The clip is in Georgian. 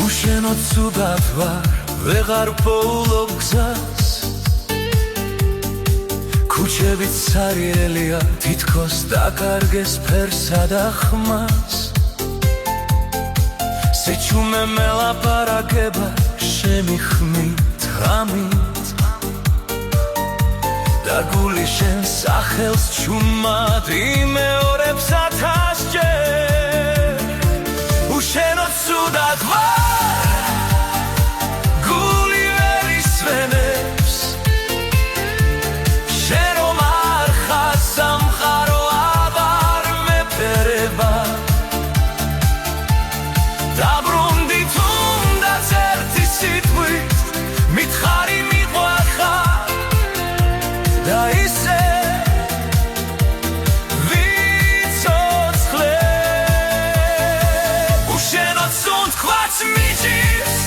უშენოდ ცუდად ვარ, ვეღარ პოულობ გზას. ქუჩებიც სარიელია, თითქოს დაკარგეს ფერსა და ხმას. სეჩუმე მელაპარაკება შემი ხმით, ღამით და გული შენ სახელს ჩუმად იმეორებს 1000-ჯერ. უშენოდ ცუდად ვარ, გული ვერ ისვენებს, შენ რომ არ ხარ სამყარო აღარ მეფერება. დაბრუნდი თუნდაც ერთი სიტყვით, მითხარი მიყვარხარ და ისე ვიცოცხლე. უშენოდ სუნთქვაც მიჭირს,